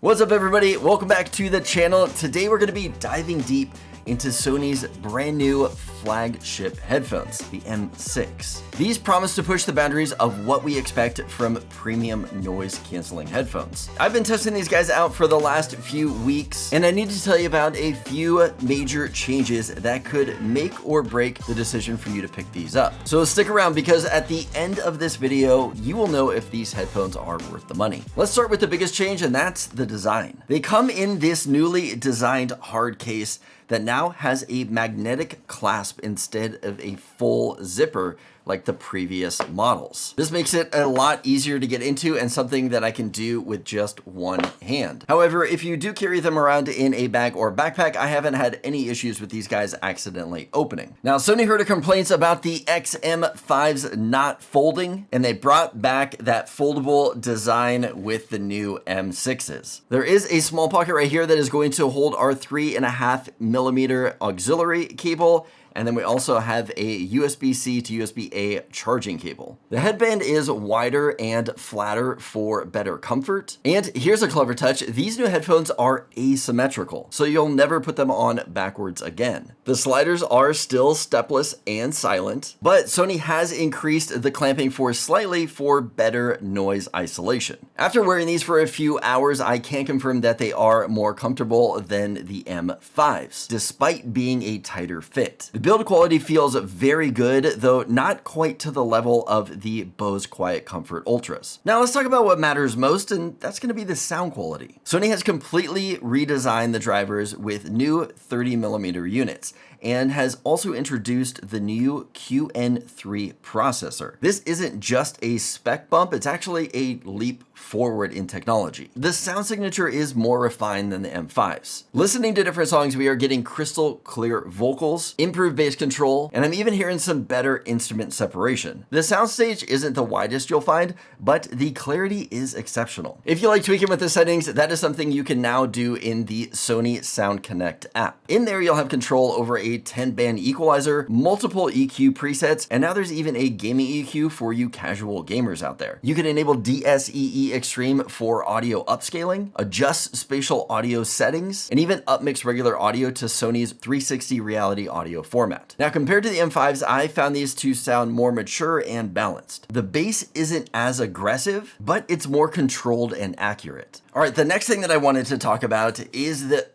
What's up everybody? Welcome back to the channel. Today we're going to be diving deep into Sony's brand new flagship headphones, the M6. These promise to push the boundaries of what we expect from premium noise canceling headphones. I've been testing these guys out for the last few weeks, and I need to tell you about a few major changes that could make or break the decision for you to pick these up. So stick around, because at the end of this video, you will know if these headphones are worth the money. Let's start with the biggest change, and that's the design. They come in this newly designed hard case that now has a magnetic clasp instead of a full zipper like the previous models. This makes it a lot easier to get into and something that I can do with just one hand. However, if you do carry them around in a bag or backpack, I haven't had any issues with these guys accidentally opening. Now, Sony heard of complaints about the XM5s not folding, and they brought back that foldable design with the new M6s. There is a small pocket right here that is going to hold our 3.5mm auxiliary cable, and then we also have a USB-C to USB-A charging cable. The headband is wider and flatter for better comfort. And here's a clever touch. These new headphones are asymmetrical, so you'll never put them on backwards again. The sliders are still stepless and silent, but Sony has increased the clamping force slightly for better noise isolation. After wearing these for a few hours, I can confirm that they are more comfortable than the M5s, despite being a tighter fit. The build quality feels very good, though not quite to the level of the Bose Quiet Comfort Ultras. Now let's talk about what matters most, and that's going to be the sound quality. Sony has completely redesigned the drivers with new 30mm units, and has also introduced the new QN3 processor. This isn't just a spec bump, it's actually a leap forward in technology. The sound signature is more refined than the M5s. Listening to different songs, we are getting crystal clear vocals, improved bass control, and I'm even hearing some better instrument separation. The soundstage isn't the widest you'll find, but the clarity is exceptional. If you like tweaking with the settings, that is something you can now do in the Sony Sound Connect app. In there, you'll have control over a 10-band equalizer, multiple EQ presets, and now there's even a gaming EQ for you casual gamers out there. You can enable DSEE Extreme for audio upscaling, adjust spatial audio settings, and even upmix regular audio to Sony's 360 reality audio format. Now, compared to the M5s, I found these to sound more mature and balanced. The bass isn't as aggressive, but it's more controlled and accurate. All right, the next thing that I wanted to talk about is the...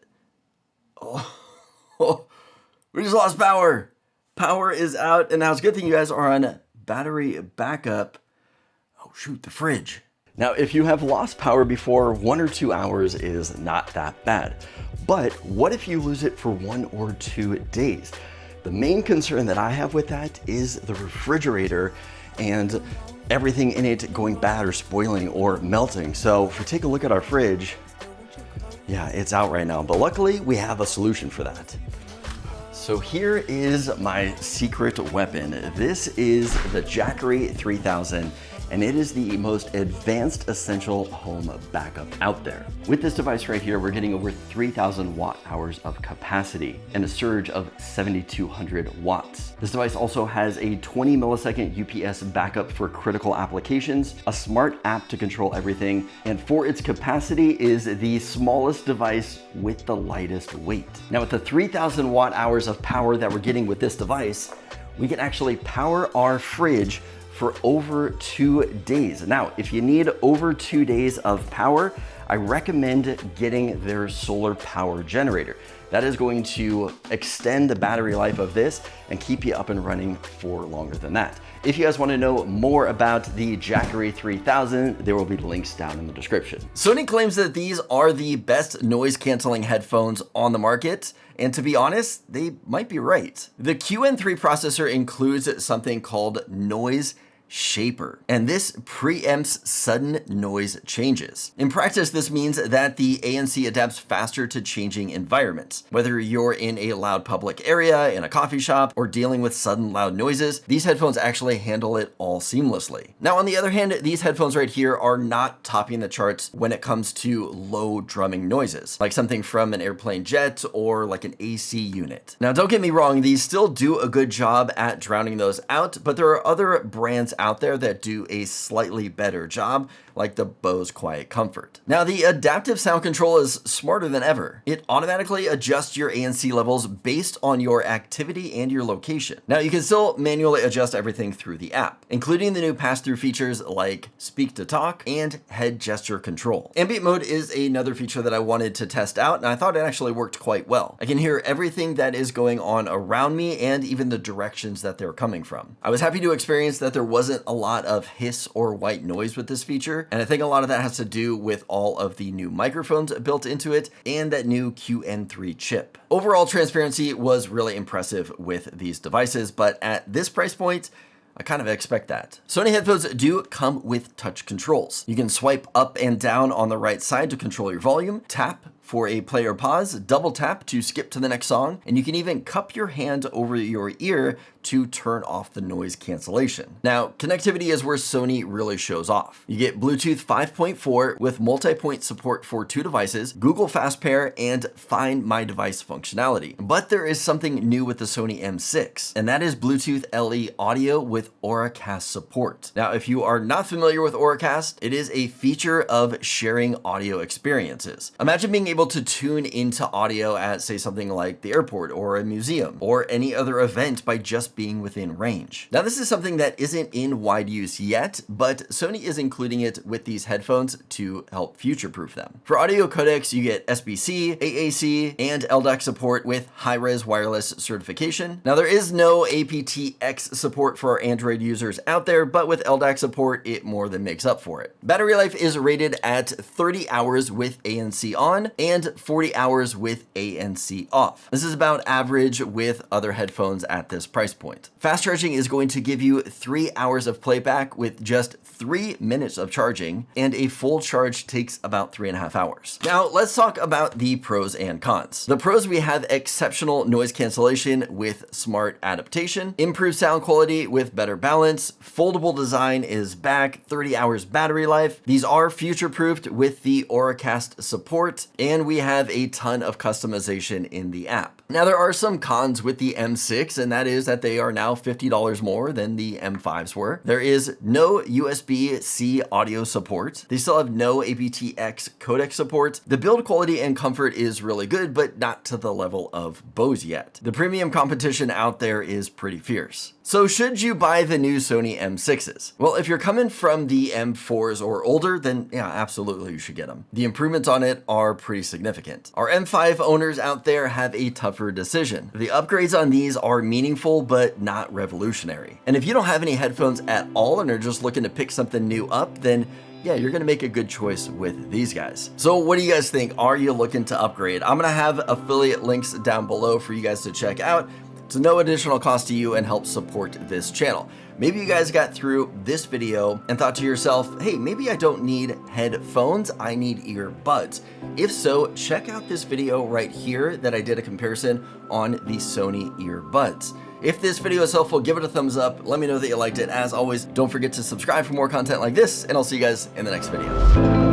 We just lost power. Power is out, and now it's a good thing you guys are on battery backup. Oh shoot, the fridge. Now, if you have lost power before, 1 or 2 hours is not that bad. But what if you lose it for 1 or 2 days? The main concern that I have with that is the refrigerator and everything in it going bad or spoiling or melting. So if we take a look at our fridge, yeah, it's out right now, but luckily we have a solution for that. So here is my secret weapon. This is the Jackery 3000, and it is the most advanced essential home backup out there. With this device right here, we're getting over 3,000 watt-hours of capacity and a surge of 7,200 watts. This device also has a 20 millisecond UPS backup for critical applications, a smart app to control everything, and for its capacity is the smallest device with the lightest weight. Now, with the 3,000 watt-hours of power that we're getting with this device, we can actually power our fridge for over 2 days. Now, if you need over 2 days of power, I recommend getting their solar power generator. That is going to extend the battery life of this and keep you up and running for longer than that. If you guys want to know more about the Jackery 3000, there will be links down in the description. Sony claims that these are the best noise canceling headphones on the market, and to be honest, they might be right. The QN3 processor includes something called noise shaper, and this preempts sudden noise changes. In practice, this means that the ANC adapts faster to changing environments. Whether you're in a loud public area, in a coffee shop, or dealing with sudden loud noises, these headphones actually handle it all seamlessly. Now, on the other hand, these headphones right here are not topping the charts when it comes to low drumming noises, like something from an airplane jet or like an AC unit. Now, don't get me wrong, these still do a good job at drowning those out, but there are other brands out there that do a slightly better job, like the Bose Quiet Comfort. Now, the adaptive sound control is smarter than ever. It automatically adjusts your ANC levels based on your activity and your location. Now, you can still manually adjust everything through the app, including the new pass-through features like speak to talk and head gesture control. Ambient Mode is another feature that I wanted to test out, and I thought it actually worked quite well. I can hear everything that is going on around me and even the directions that they're coming from. I was happy to experience that there wasn't a lot of hiss or white noise with this feature, and I think a lot of that has to do with all of the new microphones built into it and that new QN3 chip. Overall transparency was really impressive with these devices, but at this price point, I kind of expect that. Sony headphones do come with touch controls. You can swipe up and down on the right side to control your volume, tap for a play or pause, double tap to skip to the next song, and you can even cup your hand over your ear to turn off the noise cancellation. Now, connectivity is where Sony really shows off. You get Bluetooth 5.4 with multi-point support for 2 devices, Google Fast Pair, and Find My Device functionality. But there is something new with the Sony M6, and that is Bluetooth LE audio with Auracast support. Now, if you are not familiar with Auracast, it is a feature of sharing audio experiences. Imagine being able to tune into audio at, say, something like the airport or a museum or any other event by just being within range. Now, this is something that isn't in wide use yet, but Sony is including it with these headphones to help future-proof them. For audio codecs, you get SBC, AAC, and LDAC support with high-res wireless certification. Now, there is no aptX support for our Android users out there, but with LDAC support, it more than makes up for it. Battery life is rated at 30 hours with ANC on and 40 hours with ANC off. This is about average with other headphones at this price point. Fast charging is going to give you 3 hours of playback with just 3 minutes of charging, and a full charge takes about 3.5 hours. Now, let's talk about the pros and cons. The pros, we have exceptional noise cancellation with smart adaptation, improved sound quality with better balance, foldable design is back, 30 hours battery life. These are future-proofed with the Auracast support, and we have a ton of customization in the app. Now, there are some cons with the M6, and that is that they are now $50 more than the M5s were. There is no USB-C audio support. They still have no aptX codec support. The build quality and comfort is really good, but not to the level of Bose yet. The premium competition out there is pretty fierce. So should you buy the new Sony M6s? Well, if you're coming from the M4s or older, then yeah, absolutely you should get them. The improvements on it are pretty significant. Our M5 owners out there have a tougher decision. The upgrades on these are meaningful, but not revolutionary. And if you don't have any headphones at all and are just looking to pick something new up, then yeah, you're gonna make a good choice with these guys. So what do you guys think? Are you looking to upgrade? I'm gonna have affiliate links down below for you guys to check out. It's no additional cost to you and helps support this channel. Maybe you guys got through this video and thought to yourself, hey, maybe I don't need headphones, I need earbuds. If so, check out this video right here that I did a comparison on the Sony earbuds. If this video is helpful, give it a thumbs up. Let me know that you liked it. As always, don't forget to subscribe for more content like this, and I'll see you guys in the next video.